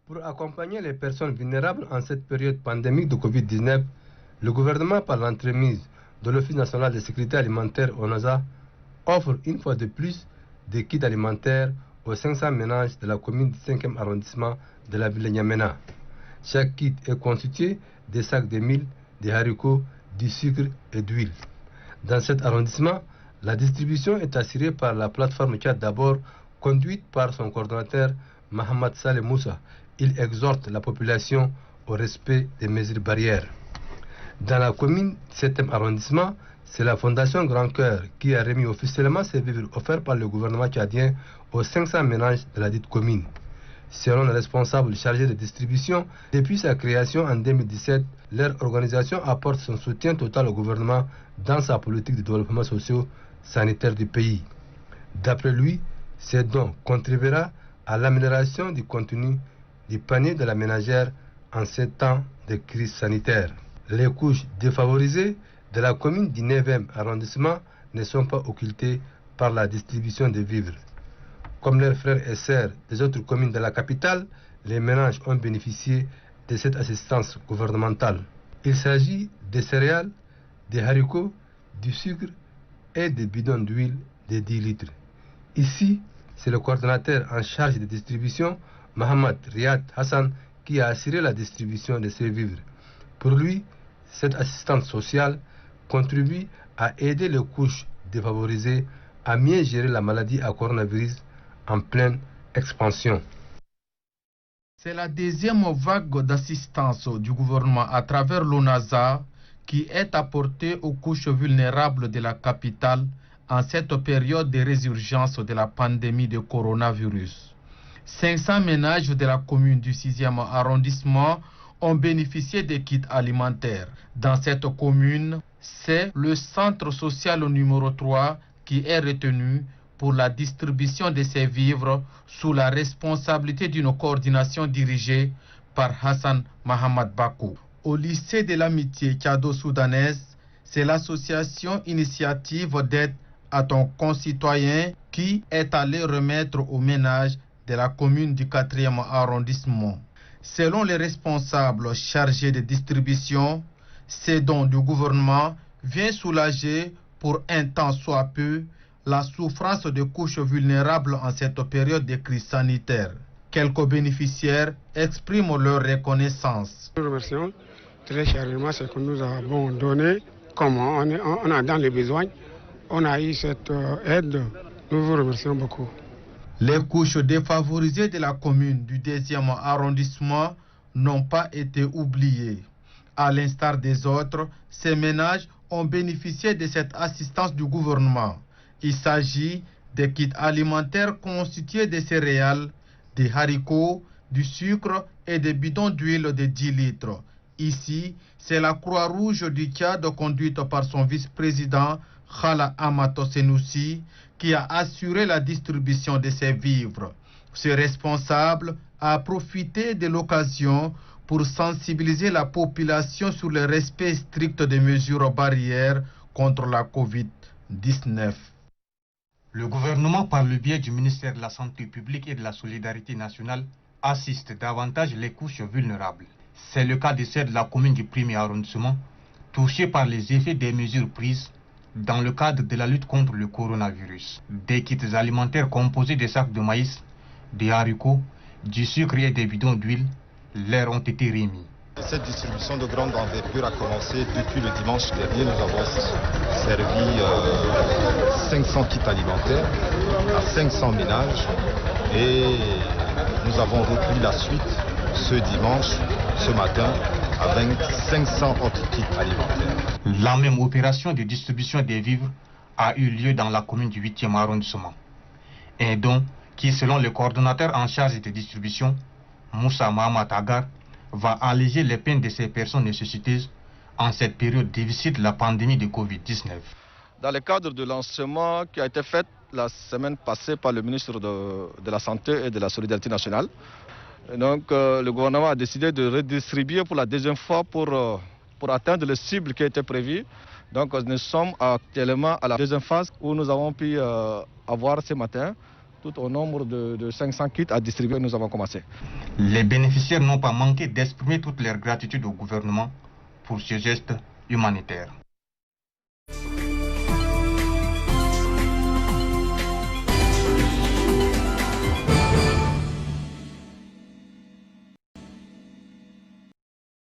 Pour accompagner les personnes vulnérables en cette période pandémique de Covid-19, le gouvernement, par l'entremise de l'Office national de sécurité alimentaire ONASA, offre une fois de plus des kits alimentaires aux 500 ménages de la commune du 5e arrondissement de la ville de N'Djamena. Chaque kit est constitué de sacs de mil, de haricots, du sucre et d'huile. Dans cet arrondissement, la distribution est assurée par la plateforme Tchad d'abord, conduite par son coordonnateur Mohamed Saleh Moussa. Il exhorte la population au respect des mesures barrières. Dans la commune du 7e arrondissement, c'est la Fondation Grand Cœur qui a remis officiellement ces vivres offerts par le gouvernement tchadien aux 500 ménages de la dite commune. Selon le responsable chargé de distribution, depuis sa création en 2017, leur organisation apporte son soutien total au gouvernement dans sa politique de développement socio-sanitaire du pays. D'après lui, ces dons contribuera à l'amélioration du contenu du panier de la ménagère en ces temps de crise sanitaire. Les couches défavorisées de la commune du 9e arrondissement ne sont pas occultées par la distribution de vivres. Comme leurs frères et sœurs des autres communes de la capitale, les ménages ont bénéficié de cette assistance gouvernementale. Il s'agit des céréales, des haricots, du sucre et des bidons d'huile de 10 litres. Ici, c'est le coordonnateur en charge de distribution, Mohamed Riyad Hassan, qui a assuré la distribution de ces vivres. Pour lui, cette assistance sociale contribue à aider les couches défavorisées à mieux gérer la maladie à coronavirus en pleine expansion. C'est la deuxième vague d'assistance du gouvernement à travers l'ONASA qui est apportée aux couches vulnérables de la capitale en cette période de résurgence de la pandémie de coronavirus. 500 ménages de la commune du 6e arrondissement ont bénéficié des kits alimentaires. Dans cette commune, c'est le centre social numéro 3 qui est retenu pour la distribution de ces vivres sous la responsabilité d'une coordination dirigée par Hassan Mohamed Bakou. Au lycée de l'amitié tchado-soudanaise, c'est l'association Initiative d'aide à ton concitoyen qui est allée remettre aux ménages de la commune du 4e arrondissement. Selon les responsables chargés de distribution, ces dons du gouvernement viennent soulager pour un temps soit peu la souffrance de couches vulnérables en cette période de crise sanitaire. Quelques bénéficiaires expriment leur reconnaissance. Nous remercions très chaleureusement ce que nous avons donné. Comme on a dans les besoins, on a eu cette aide. Nous vous remercions beaucoup. Les couches défavorisées de la commune du 2e arrondissement n'ont pas été oubliées. À l'instar des autres, ces ménages ont bénéficié de cette assistance du gouvernement. Il s'agit de kits alimentaires constitués de céréales, des haricots, du sucre et des bidons d'huile de 10 litres. Ici, c'est la Croix-Rouge du Tchad conduite par son vice-président Khala Amato Senoussi qui a assuré la distribution de ces vivres. Ce responsable a profité de l'occasion pour sensibiliser la population sur le respect strict des mesures barrières contre la Covid-19. Le gouvernement, par le biais du ministère de la Santé publique et de la Solidarité nationale, assiste davantage les couches vulnérables. C'est le cas de celles de la commune du 1er arrondissement, touchée par les effets des mesures prises dans le cadre de la lutte contre le coronavirus. Des kits alimentaires composés de sacs de maïs, des haricots, du sucre et des bidons d'huile leur ont été remis. Cette distribution de grande envergure a commencé depuis le dimanche dernier. Nous avons servi 500 kits alimentaires à 500 ménages et nous avons repris la suite ce dimanche, ce matin, avec 500 autres kits alimentaires. La même opération de distribution des vivres a eu lieu dans la commune du 8e arrondissement. Un don qui, selon le coordonnateur en charge de distribution, Moussa Mohamed Agar, va alléger les peines de ces personnes nécessiteuses en cette période difficile de la pandémie de Covid-19. Dans le cadre de lancement qui a été fait la semaine passée par le ministre de la Santé et de la Solidarité nationale, donc, le gouvernement a décidé de redistribuer pour la deuxième fois pour atteindre les cibles qui étaient prévues. Donc nous sommes actuellement à la deuxième phase où nous avons pu avoir ce matin Tout au nombre de 500 kits à distribuer, nous avons commencé. Les bénéficiaires n'ont pas manqué d'exprimer toute leur gratitude au gouvernement pour ce geste humanitaire.